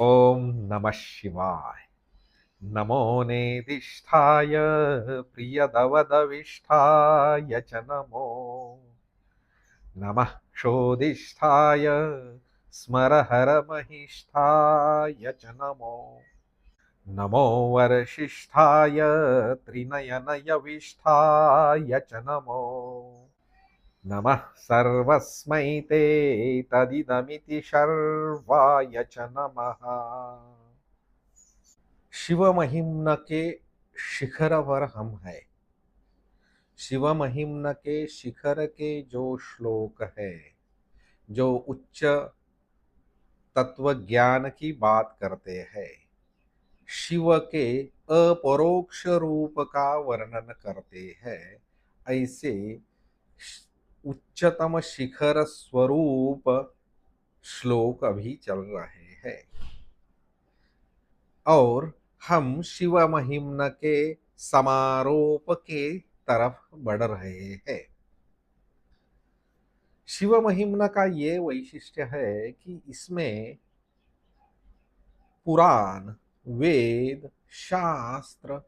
ओम नमः शिवाय। नमो नेदिष्ठाय प्रियदवदविष्ठाय च नमो नमः क्षोदिष्ठाय स्मरहरमहिष्ठाय च नमो नमो वरशिष्ठाय त्रिनयनयविष्ठाय च नमो नमः सर्वस्मै ते तदिदमिति शर्वाय च नमः। शिव महिम्न के शिखर पर हम है। शिव महिम्न के शिखर के जो श्लोक है, जो उच्च तत्व ज्ञान की बात करते हैं, शिव के अपरोक्ष रूप का वर्णन करते हैं, ऐसे उच्चतम शिखर स्वरूप श्लोक अभी चल रहे हैं। और हम शिव महिम्न के समारोप के तरफ बढ़ रहे हैं। शिव महिम्न का ये वैशिष्ट्य है कि इसमें पुराण, वेद, शास्त्र,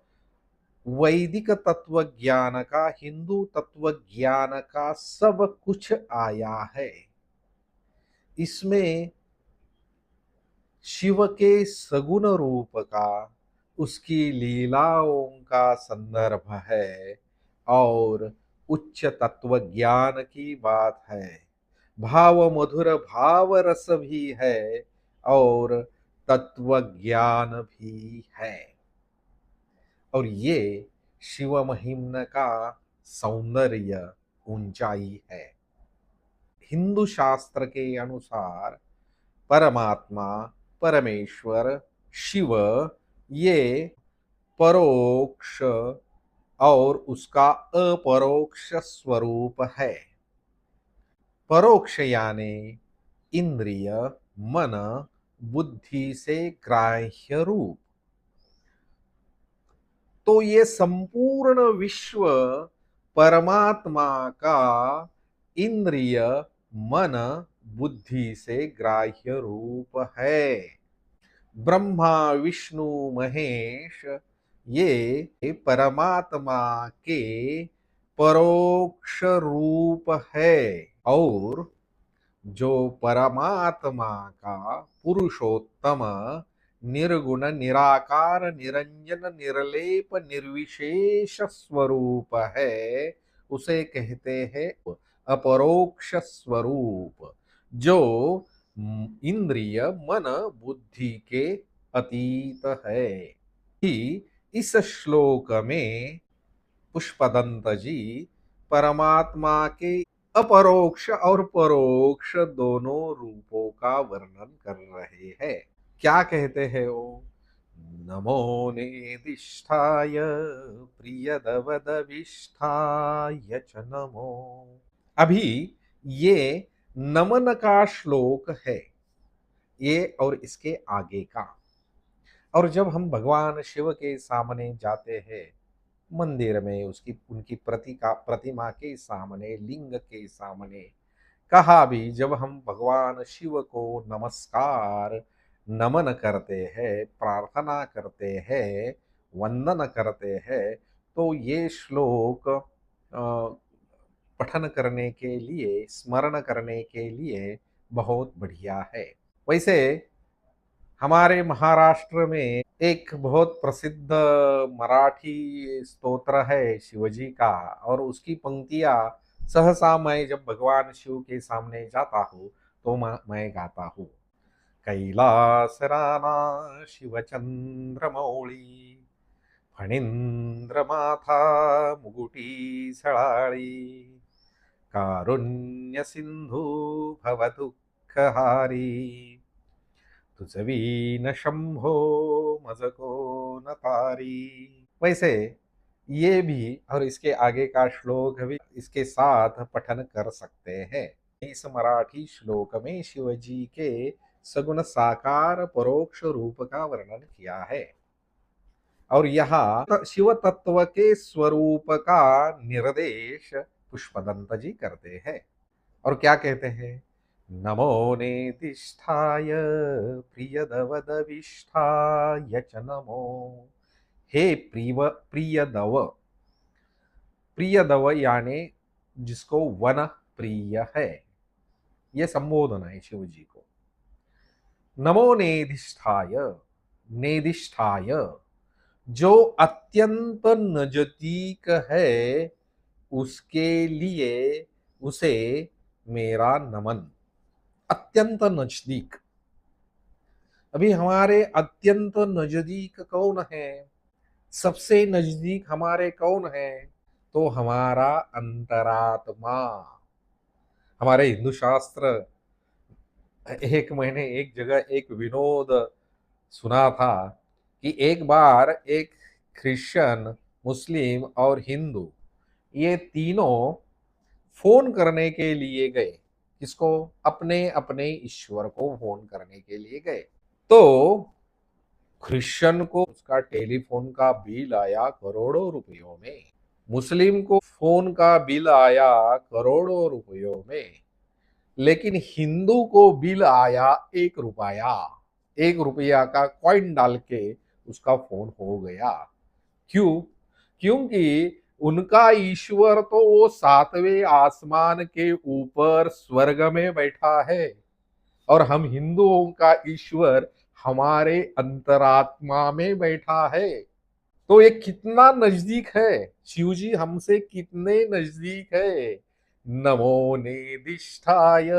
वैदिक तत्व ज्ञान का, हिंदू तत्व ज्ञान का सब कुछ आया है। इसमें शिव के सगुण रूप का, उसकी लीलाओं का संदर्भ है और उच्च तत्व ज्ञान की बात है। भाव मधुर भाव रस भी है और तत्व ज्ञान भी है। और ये शिव महिम्न का सौंदर्य, ऊंचाई है। हिंदू शास्त्र के अनुसार परमात्मा, परमेश्वर, शिव ये परोक्ष और उसका अपरोक्ष स्वरूप है। परोक्ष यानी इंद्रिय, मन, बुद्धि से ग्राह्य रूप। तो ये संपूर्ण विश्व परमात्मा का इंद्रिय, मन, बुद्धि से ग्राह्य रूप है। ब्रह्मा, विष्णु, महेश ये परमात्मा के परोक्ष रूप है। और जो परमात्मा का पुरुषोत्तम, निर्गुण, निराकार, निरंजन, निर्लेप, निर्विशेष स्वरूप है, उसे कहते हैं अपरोक्ष स्वरूप, जो इंद्रिय, मन, बुद्धि के अतीत है। कि इस श्लोक में पुष्पदंत जी परमात्मा के अपरोक्ष और परोक्ष दोनों रूपों का वर्णन कर रहे हैं। क्या कहते हैं वो? नमो नेदिष्ठाय प्रियदवदविष्ठाय च नमो। अभी ये नमन का श्लोक है, ये और इसके आगे का। और जब हम भगवान शिव के सामने जाते हैं, मंदिर में उसकी उनकी प्रतिमा के सामने, लिंग के सामने, कहा भी जब हम भगवान शिव को नमस्कार, नमन करते हैं, प्रार्थना करते हैं, वंदन करते हैं, तो ये श्लोक पठन करने के लिए, स्मरण करने के लिए बहुत बढ़िया है। वैसे हमारे महाराष्ट्र में एक बहुत प्रसिद्ध मराठी स्तोत्र है शिवजी का, और उसकी पंक्तियां सहसा मैं जब भगवान शिव के सामने जाता हूँ तो मैं गाता हूँ। कैलास राना शिवचंद्र मौळी, फणींद्र माथा मुगुटी सळाळी, कारुण्य सिंधू भव दुःखहारी, तुझवीन शंभो मज को न तारी। वैसे ये भी और इसके आगे का श्लोक भी इसके साथ पठन कर सकते हैं। इस मराठी श्लोक में शिवजी के सगुण साकार परोक्ष रूप का वर्णन किया है। और यहाँ शिव तत्व के स्वरूप का निर्देश पुष्पदंत जी करते हैं। और क्या कहते हैं? नमो नेदिष्ठाय प्रियदवदविष्ठाय च नमो। हे प्रियदव, प्रियदव यानी जिसको वन प्रिय है, ये संबोधन है शिव जी को। नमो नेदिष्ठाय, नेदिष्ठाय जो अत्यंत नजदीक है, उसके लिए उसे मेरा नमन। अत्यंत नजदीक, अभी हमारे अत्यंत नजदीक कौन है? सबसे नजदीक हमारे कौन है? तो हमारा अंतरात्मा। हमारे हिंदू शास्त्र, एक मैंने एक जगह एक विनोद सुना था कि एक बार एक क्रिश्चियन, मुस्लिम और हिंदू, ये तीनों फोन करने के लिए गए। किसको? अपने अपने ईश्वर को फोन करने के लिए गए। तो क्रिश्चियन को उसका टेलीफोन का बिल आया करोड़ों रुपयों में, मुस्लिम को फोन का बिल आया करोड़ों रुपयों में, लेकिन हिंदू को बिल आया 1 रुपया। 1 रुपया का कॉइन डाल के उसका फोन हो गया। क्यों? क्योंकि उनका ईश्वर तो वो 7वें आसमान के ऊपर स्वर्ग में बैठा है, और हम हिंदुओं का ईश्वर हमारे अंतरात्मा में बैठा है। तो ये कितना नजदीक है, शिव जी हमसे कितने नजदीक है। नमो नेदिष्ठाय,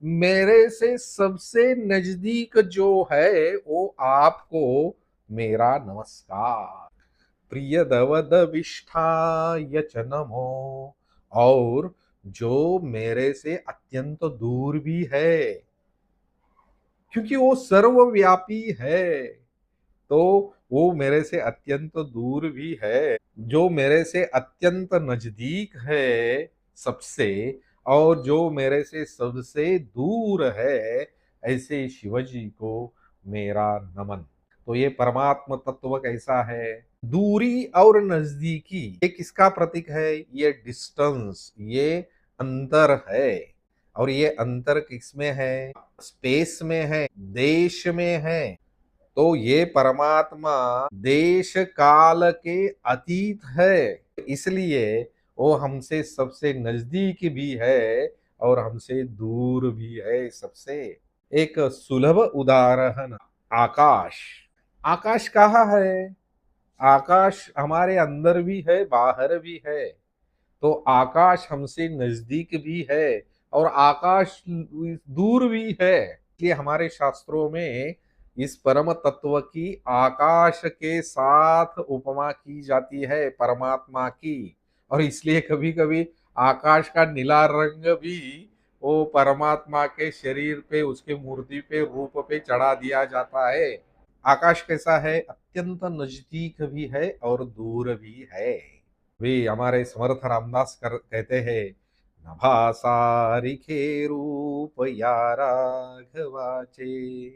मेरे से सबसे नजदीक जो है वो आपको मेरा नमस्कार। प्रियदवदविष्ठाय च नमो, और जो मेरे से अत्यंत दूर भी है, क्योंकि वो सर्वव्यापी है, तो वो मेरे से अत्यंत दूर भी है। जो मेरे से अत्यंत नजदीक है सबसे, और जो मेरे से सबसे दूर है, ऐसे शिवजी को मेरा नमन। तो ये परमात्म तत्व कैसा है? दूरी और नजदीकी, ये किसका प्रतीक है? ये डिस्टेंस, ये अंतर है। और ये अंतर किसमें है? स्पेस में है, देश में है। तो ये परमात्मा देश काल के अतीत है, इसलिए वो हमसे सबसे नजदीक भी है और हमसे दूर भी है सबसे। एक सुलभ उदाहरण, आकाश। आकाश कहाँ है? आकाश हमारे अंदर भी है, बाहर भी है। तो आकाश हमसे नजदीक भी है और आकाश दूर भी है। इसलिए हमारे शास्त्रों में इस परम तत्व की आकाश के साथ उपमा की जाती है, परमात्मा की। और इसलिए कभी कभी आकाश का नीला रंग भी वो परमात्मा के शरीर पे, उसके मूर्ति पे, रूप पे चढ़ा दिया जाता है। आकाश कैसा है? अत्यंत नजदीक भी है और दूर भी है। वे हमारे समर्थ रामदास कहते हैं, नभा रिखे रूप या राघवाचे।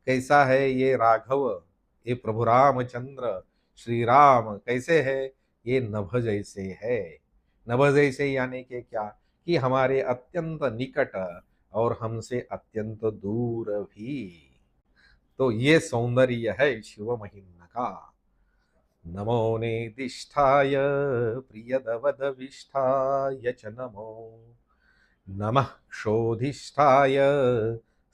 कैसा है ये राघव, ये प्रभु रामचंद्र श्री राम कैसे है? ये नभ जैसे है। नभ जैसे यानी कि क्या? कि हमारे अत्यंत निकट और हमसे अत्यंत दूर भी। तो ये सौंदर्य है शिव महिमा का। नमो नेदिष्ठाय प्रियदवदविष्ठाय च नमो। नमः क्षोधिष्ठाय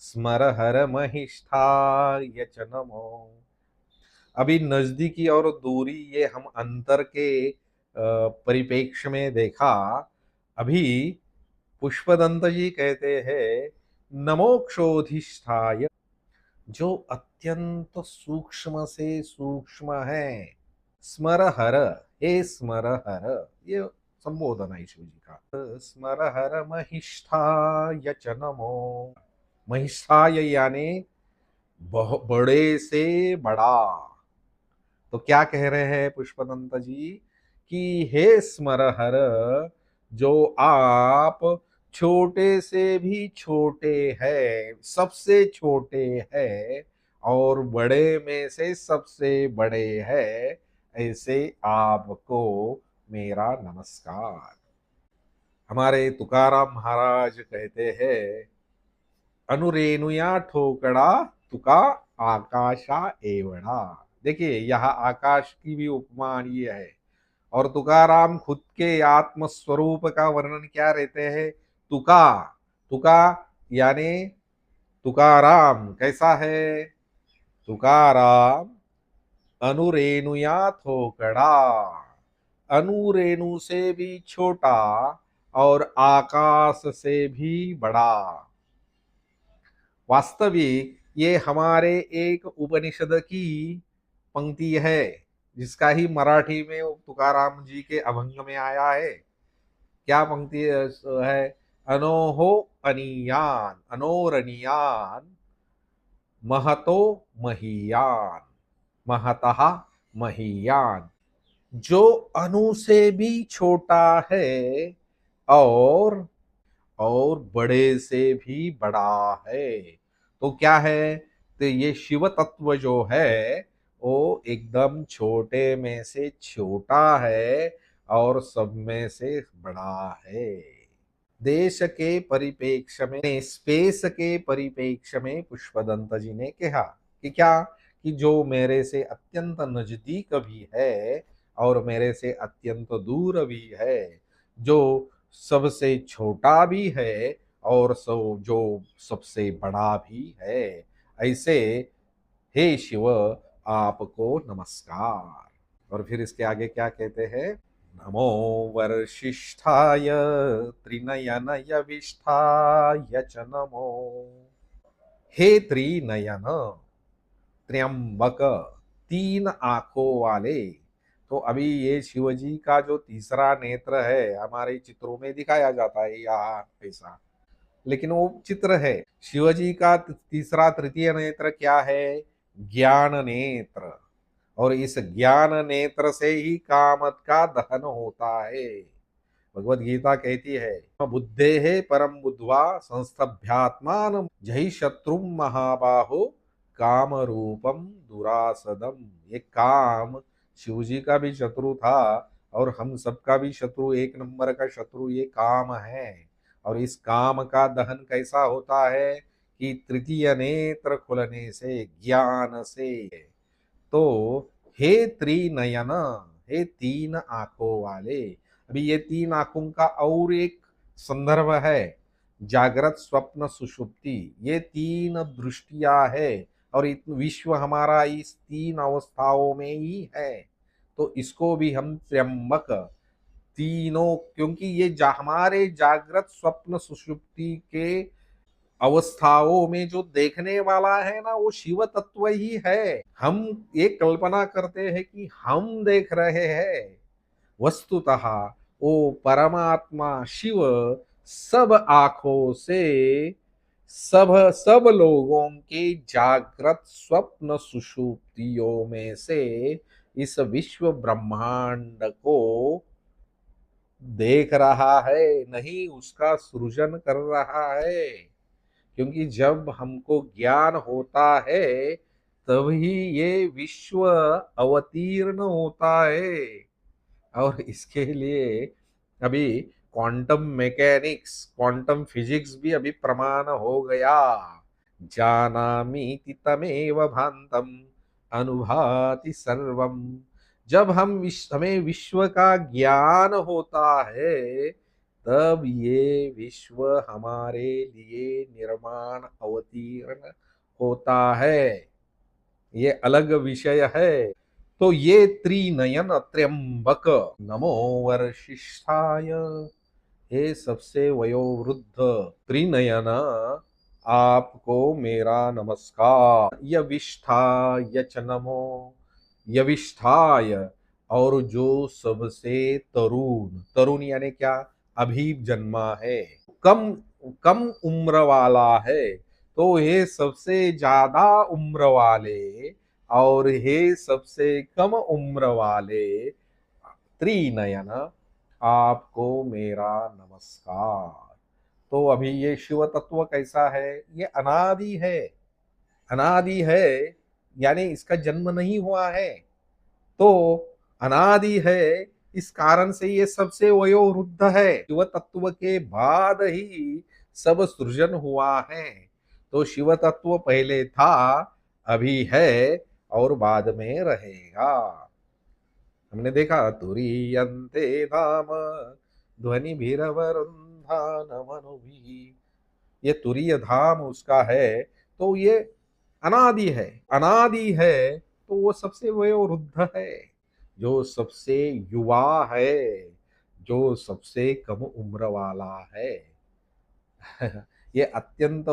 स्मरहर महिष्ठाय च नमो। अभी नजदीकी और दूरी, ये हम अंतर के परिपेक्ष में देखा। अभी पुष्पदंत जी कहते हैं, नमो क्षोधिष्ठाय, जो अत्यंत सूक्ष्म से सूक्ष्म है। स्मरहर, हे स्मरहर, ये संबोधन है शिव जी का। स्मरहर महिष्ठाय च नमो। महिष्ठाय यानी बड़े से बड़ा। तो क्या कह रहे हैं पुष्पदंत जी? कि हे स्मरहर, जो आप छोटे से भी छोटे हैं, सबसे छोटे हैं, और बड़े में से सबसे बड़े हैं, ऐसे आपको मेरा नमस्कार। हमारे तुकाराम महाराज कहते हैं, अनुरेणुया ठोकड़ा तुका आकाशा एवढा। देखिए यहाँ आकाश की भी उपमा ये है। और तुकाराम खुद के आत्म स्वरूप का वर्णन क्या रहते हैं? तुका। तुका यानी तुकाराम कैसा है? तुकाराम अनुरेणुया थोकड़ा, अनुरेणु से भी छोटा और आकाश से भी बड़ा। वास्तविक ये हमारे एक उपनिषद की पंक्ति है, जिसका ही मराठी में तुकाराम जी के अभंग में आया है। क्या पंक्ति है? अनोहो अनियान अनोरणीयान महतो महीयान, महतः महीयान। जो अनु से भी छोटा है और बड़े से भी बड़ा है। तो क्या है? तो ये शिव तत्व जो है वो एकदम छोटे में से छोटा है और सब में से बड़ा है। देश के परिप्रेक्ष्य में, स्पेस के परिप्रेक्ष्य में पुष्पदंत जी ने कहा कि क्या, कि जो मेरे से अत्यंत नजदीक भी है और मेरे से अत्यंत दूर भी है, जो सबसे छोटा भी है और जो सबसे बड़ा भी है, ऐसे हे शिव आपको नमस्कार। और फिर इसके आगे क्या कहते हैं? नमो वर्षिष्ठाय त्रिनयनयविष्ठाय च नमो। हे त्रिनयन, त्र्यंबक, तीन आंखों वाले। तो अभी ये शिवजी का जो तीसरा नेत्र है हमारे चित्रों में दिखाया जाता है यहाँ ऐसा, लेकिन वो चित्र है। शिवजी का तीसरा तृतीय नेत्र क्या है? ज्ञान नेत्र। और इस ज्ञान नेत्र से ही कामत का दहन होता है। भगवत गीता कहती है, बुद्धे है परम बुद्ध्वा संस्तभ्यात्मान जहि शत्रु महाबाहो काम रूपम दुरासदम। ये काम शिवजी का भी शत्रु था और हम सबका भी शत्रु, एक नंबर का शत्रु ये काम है। और इस काम का दहन कैसा होता है? कि तृतीय नेत्र खुलने से, ज्ञान से। तो हे त्रिनयन, हे तीन आंखों वाले। अभी ये तीन आंखों का और एक संदर्भ है, जागृत स्वप्न सुषुप्ति। ये तीन दृष्टियां है और विश्व हमारा इस तीन अवस्थाओं में ही है। तो इसको भी हम त्र्यंबक, तीनों, क्योंकि ये हमारे जागृत स्वप्न सुषुप्ति के अवस्थाओं में जो देखने वाला है ना, वो शिव तत्व ही है। हम ये कल्पना करते हैं कि हम देख रहे हैं, वस्तुतः वो परमात्मा शिव सब आंखों से सब सब लोगों के जागृत स्वप्न सुषुप्तियों में से इस विश्व ब्रह्मांड को देख रहा है, नहीं उसका सृजन कर रहा है। क्योंकि जब हमको ज्ञान होता है तभी ये विश्व अवतीर्ण होता है। और इसके लिए अभी क्वांटम मैकेनिक्स, क्वांटम फिजिक्स भी अभी प्रमाण हो गया। जानामि तमेव भांतम अनुभाति सर्वम। जब हमें विश्व का ज्ञान होता है तब ये विश्व हमारे लिए निर्माण अवतीर्ण होता है। ये अलग विषय है। तो ये त्रिनयन त्र्यंबक नमो वर्षिष्ठाय, हे सबसे वयोवृद्ध त्रिनयन आपको मेरा नमस्कार। यविष्ठाय च नमो, यविष्ठाय और जो सबसे तरुण, तरुण यानी क्या? अभी जन्मा है, कम कम उम्र वाला है। तो ये सबसे ज्यादा उम्र वाले और हे सबसे कम उम्र वाले त्रिनयन आपको मेरा नमस्कार। तो अभी ये शिव तत्व कैसा है? ये अनादि है, अनादि है यानी इसका जन्म नहीं हुआ है। तो अनादि है, इस कारण से ये सबसे वयोवृद्ध है। शिव तत्व के बाद ही सब सृजन हुआ है। तो शिव तत्व पहले था, अभी है और बाद में रहेगा। हमने देखा तुरीयन्ते धाम ध्वनि भीरवरुन्धान मनुभी, ये तुरीय धाम उसका है, तो ये अनादि है। अनादि है तो वो सबसे वयोवृद्ध है, जो सबसे युवा है, जो सबसे कम उम्र वाला है। ये अत्यंत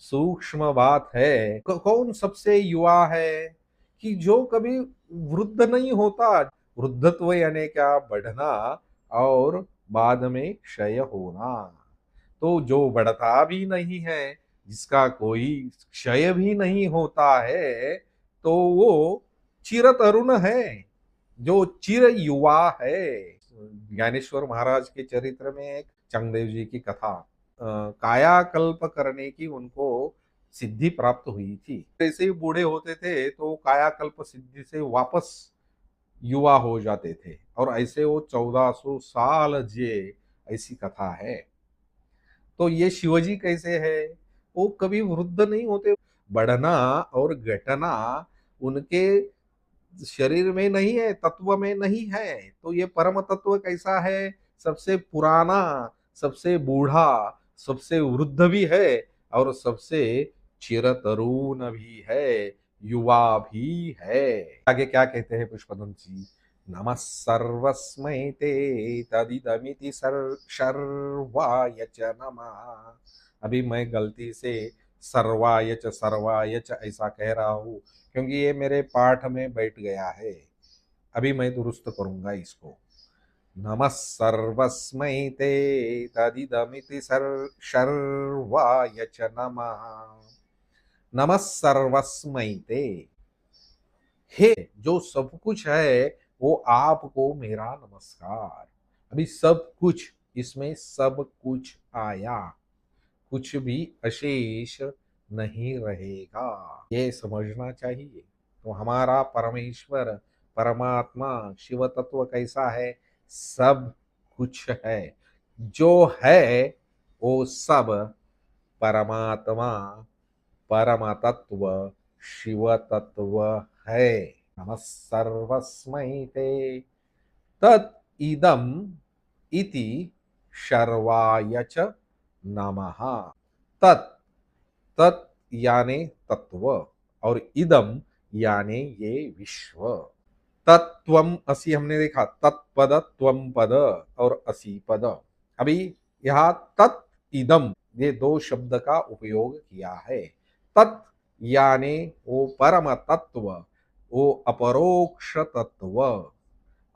सूक्ष्म बात है। कौन सबसे युवा है? कि जो कभी वृद्ध नहीं होता। वृद्धत्व यानी क्या? बढ़ना और बाद में क्षय होना। तो जो बढ़ता भी नहीं है, जिसका कोई क्षय भी नहीं होता है, तो वो चिर तरुण है, जो चिर युवा है। ज्ञानेश्वर महाराज के चरित्र में एक चंगदेव जी की कथा, कायाकल्प करने की उनको सिद्धि प्राप्त हुई थी। जैसे ही बूढ़े होते थे तो कायाकल्प सिद्धि से वापस युवा हो जाते थे, और ऐसे वो 1400 साल जिए, ऐसी कथा है। तो ये शिवजी कैसे है? वो कभी वृद्ध नहीं होते। बढ़ना और घटना उनके शरीर में नहीं है, तत्व में नहीं है। तो ये परम तत्व कैसा है? सबसे पुराना, सबसे बूढ़ा, सबसे वृद्ध भी है और सबसे चिरतरुण भी है, युवा भी है। आगे क्या कहते हैं पुष्पदंत जी? नमः सर्वस्मै ते तदिदमिति शर्वाय च नमः। अभी मैं गलती से सर्वाय च ऐसा कह रहा हूँ, क्योंकि ये मेरे पाठ में बैठ गया है। अभी मैं दुरुस्त करूंगा इसको। नमः सर्वस्मै ते तदिदमिति शर्वाय च नमः। नमः सर्वस्मै ते, हे जो सब कुछ है, वो आपको मेरा नमस्कार। अभी सब कुछ, इसमें सब कुछ आया, कुछ भी अशेष नहीं रहेगा, ये समझना चाहिए। तो हमारा परमेश्वर, परमात्मा, शिव तत्व कैसा है? सब कुछ है। जो है वो सब परमात्मा, परम तत्व, शिव तत्व है। नमः सर्वस्मै ते तत् इदम इति शर्वाय च नमः। तत्, तत् यानी तत्व, और इदम यानी ये विश्व। तत्वम असी हमने देखा, तत्पद, त्वम पद और असी पद। अभी यहाँ तत् इदम, ये दो शब्द का उपयोग किया है। तत् यानी वो परम तत्व, वो अपरोक्ष तत्व,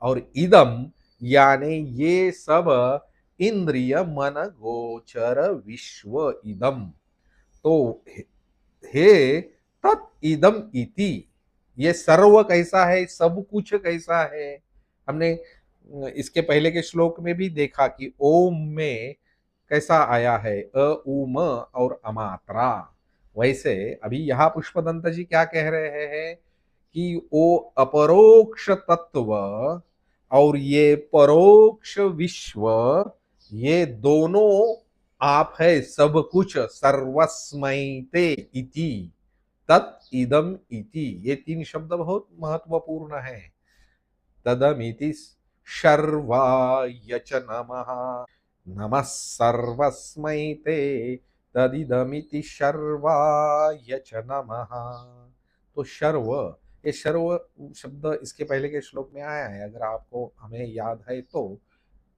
और इदम यानी ये सब इंद्रिय मन गोचर विश्व इदम। तो हे तत् इदम इति, ये सर्व कैसा है? सब कुछ कैसा है? हमने इसके पहले के श्लोक में भी देखा कि ओम में कैसा आया है, अ उ म और अमात्रा। वैसे अभी यहाँ पुष्पदंत जी क्या कह रहे हैं कि वो अपरोक्ष तत्व और ये परोक्ष विश्व, ये दोनों आप है, सब कुछ। सर्वस्मैते इति, तत् इदम इति, ये तीन शब्द बहुत महत्वपूर्ण है। तदमिति शर्वाय च नमः। नमः सर्वस्मै ते तदिदमिति शर्वाय च नमः। तो शर्व, ये शर्व शब्द इसके पहले के श्लोक में आया है, अगर आपको हमें याद है तो।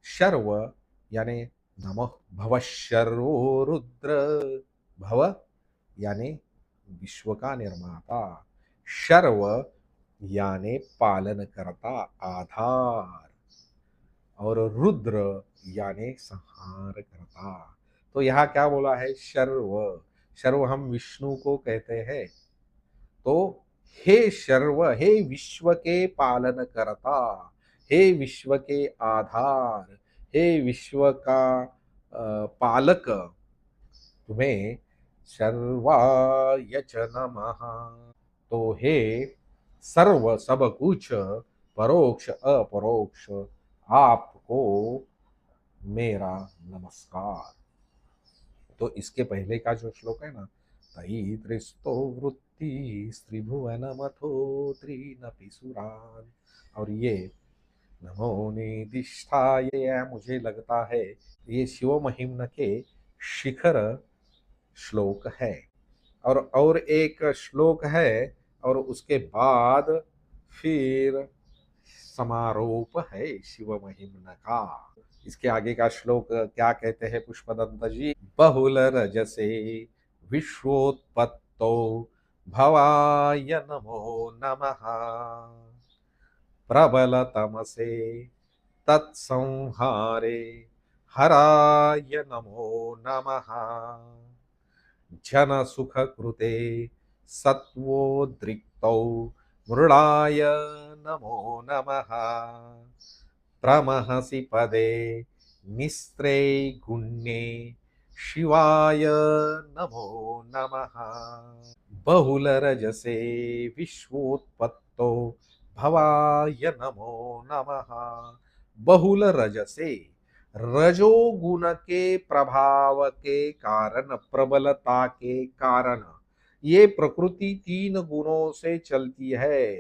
शर्व यानी नमः भव शर्वो रुद्र, भव यानी विश्व का निर्माता, शर्व यानी पालन करता, आधार, और रुद्र यानी संहार करता। तो यहाँ क्या बोला है? शर्व। शर्व हम विष्णु को कहते हैं। तो हे शर्व, हे विश्व के पालन करता, हे विश्व के आधार, हे विश्व का पालक, तुम्हें सर्वाय च नमः। तो हे सर्व, सब कुछ, परोक्ष अपरोक्ष, आपको मेरा नमस्कार। तो इसके पहले का जो श्लोक है ना, तैत्रिस्तो वृत्ति स्त्रिभुवनमथो त्रीनपि सुरान। और ये नमो निधिष्ठाय, मुझे लगता है ये शिव महिम्न के शिखर श्लोक है। और एक श्लोक है और उसके बाद फिर समारोप है शिव महिम्न का। इसके आगे का श्लोक क्या कहते हैं पुष्पदंत जी? बहुल रजसे विश्वोत्पत्तो भवाय नमो नमः, प्रबल तमसे तत्संहारे हराय नमो नमः, जन सुख कृते सत्वोद्रिक्तौ मृडाय नमो नमः, प्रमहसि पदे निस्त्रे गुण्ये शिवाय नमो नमः, बहुल रजसे विश्वोत्पत्तो भवाय नमो नमः। बहुल रजसे, रजोगुण के प्रभाव के कारण, प्रबलता के कारण ये प्रकृति तीन गुणों से चलती है।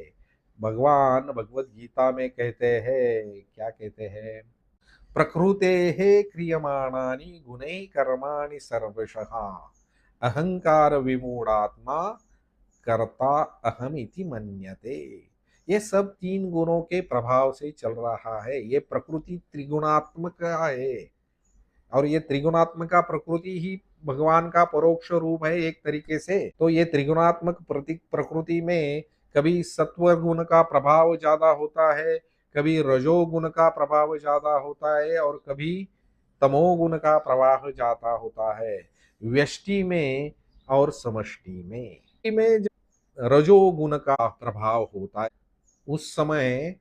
भगवान भगवत गीता में कहते हैं, क्या कहते हैं? प्रकृतेः क्रियमाणानि गुणैः कर्माणि सर्वशः अहंकार विमूढ़ात्मा कर्ता अहमिति मन्यते। ये सब तीन गुणों के प्रभाव से चल रहा है। ये प्रकृति त्रिगुणात्मक है और ये त्रिगुणात्मक का प्रकृति ही भगवान का परोक्ष रूप है एक तरीके से। तो ये त्रिगुणात्मक प्रकृति में कभी सत्व गुण का प्रभाव ज्यादा होता है, कभी रजोगुण का प्रभाव ज्यादा होता है और कभी तमोगुण का प्रभाव ज्यादा होता है, व्यष्टि में और समष्टि में जब रजोगुण का प्रभाव होता है उस समय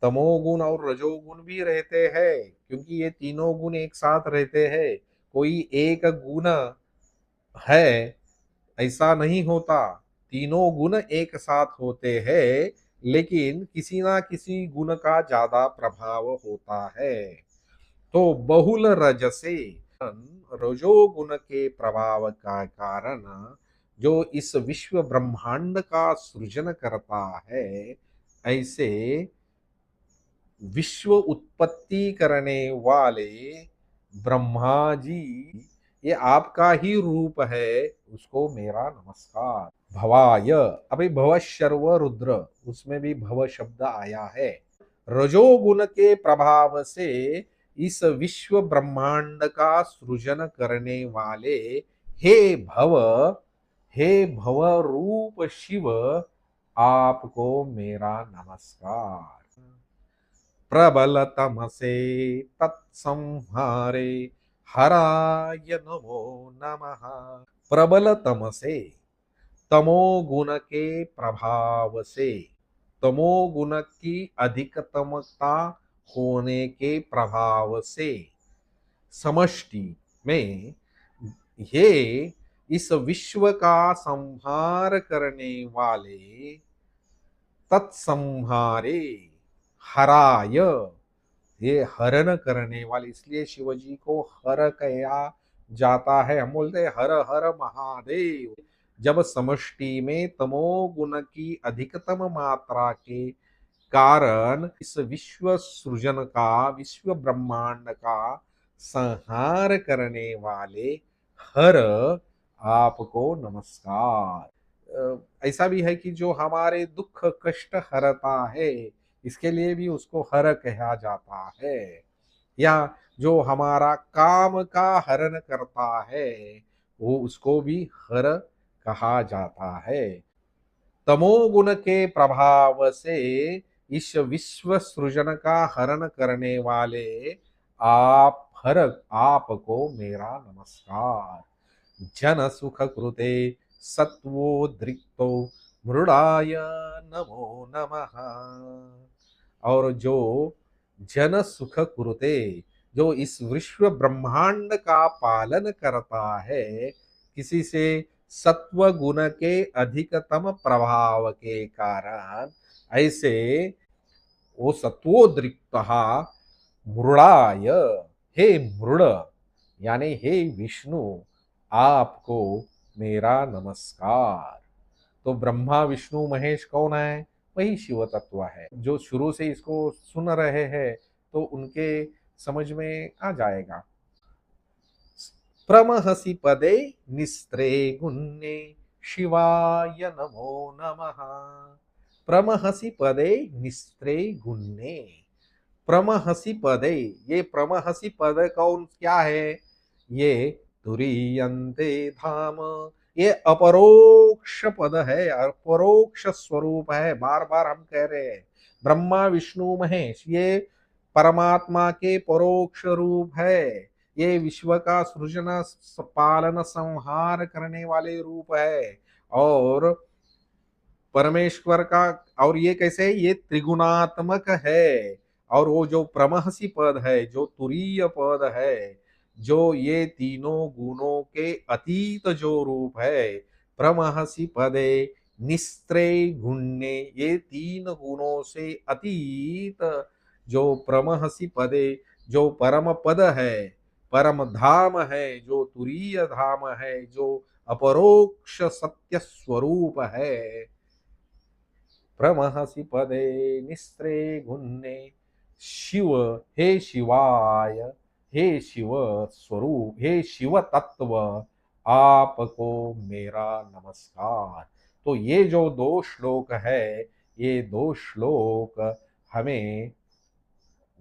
तमोगुण और रजोगुण भी रहते हैं, क्योंकि ये तीनों गुण एक साथ रहते हैं। कोई एक गुण है ऐसा नहीं होता, तीनों गुण एक साथ होते हैं, लेकिन किसी ना किसी गुण का ज्यादा प्रभाव होता है। तो बहुल रजसे, रजोगुण के प्रभाव का कारण जो इस विश्व ब्रह्मांड का सृजन करता है, ऐसे विश्व उत्पत्ति करने वाले ब्रह्मा जी, ये आपका ही रूप है, उसको मेरा नमस्कार। भवाय, अभी भव शर्व रुद्र, उसमें भी भव शब्द आया है। रजोगुण के प्रभाव से इस विश्व ब्रह्मांड का सृजन करने वाले हे भव, हे भव रूप शिव, आपको मेरा नमस्कार। प्रबल तमसे तत्संहारे हराय नमो नमः। प्रबल तमसे, तमोगुण के प्रभाव से, तमोगुण की अधिकतमता होने के प्रभाव से समष्टि में ये इस विश्व का संहार करने वाले तत्संहारे हराय, ये हरण करने वाले, इसलिए शिवजी को हर कहा जाता है। हम बोलते हैं हर हर महादेव। जब समष्टि में तमोगुण की अधिकतम मात्रा के कारण इस विश्व सृजन का, विश्व ब्रह्मांड का संहार करने वाले हर, आपको नमस्कार। ऐसा भी है कि जो हमारे दुख कष्ट हरता है, इसके लिए भी उसको हर कहा जाता है। या जो हमारा काम का हरण करता है, वो उसको भी हर कहा जाता है। तमोगुण के प्रभाव से इस विश्व सृजन का हरण करने वाले आप हर, आपको मेरा नमस्कार। जन सुख कृते सत्वोद्रिक्तो मृडाय नमो नमः। और जो जन सुख कुरुते, जो इस विश्व ब्रह्मांड का पालन करता है, किसी से सत्व गुण के अधिकतम प्रभाव के कारण, ऐसे वो सत्वोद्रिक्त मृडाय, हे मृड यानी हे विष्णु, आपको मेरा नमस्कार। तो ब्रह्मा विष्णु महेश कौन है? वही शिव तत्व है। जो शुरू से इसको सुन रहे हैं तो उनके समझ में आ जाएगा। प्रमहसि पदे निस्त्रे गुन्ने शिवाय नमो नमः। प्रमहसि पदे निस्त्रे गुन्ने। प्रमहसि पदे, ये प्रमहसि पद कौन क्या है? ये तुरीयन्ते धाम, ये अपरोक्ष पद है, अपरोक्ष स्वरूप है। बार बार हम कह रहे हैं ब्रह्मा विष्णु महेश ये परमात्मा के परोक्ष रूप है। ये विश्व का सृजन पालन संहार करने वाले रूप है। और परमेश्वर का, और ये कैसे, ये त्रिगुणात्मक है। और वो जो प्रमहसी पद है, जो तुरीय पद है, जो ये तीनों गुणों के अतीत जो रूप है, प्रमहसी पदे निस्त्रे गुण्य, ये तीन गुणों से अतीत जो प्रमहसी पदे, जो परम पद है, परम धाम है, जो तुरीय धाम है, जो अपरोक्ष सत्य स्वरूप है। प्रमहसि पदे निस्त्रे गुन्ने। शिव, हे शिवाय, हे शिव स्वरूप, हे शिव तत्व, आपको मेरा नमस्कार। तो ये जो दो श्लोक है, ये दो श्लोक हमें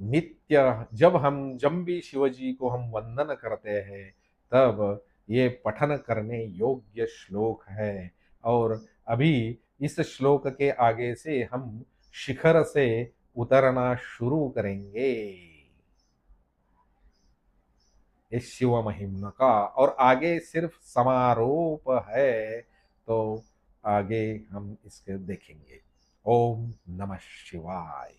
नित्य, जब भी शिव जी को हम वंदन करते हैं तब ये पठन करने योग्य श्लोक है। और अभी इस श्लोक के आगे से हम शिखर से उतरना शुरू करेंगे इस शिव महिमा का, और आगे सिर्फ समारोप है। तो आगे हम इसके देखेंगे। ओम नमः शिवाय।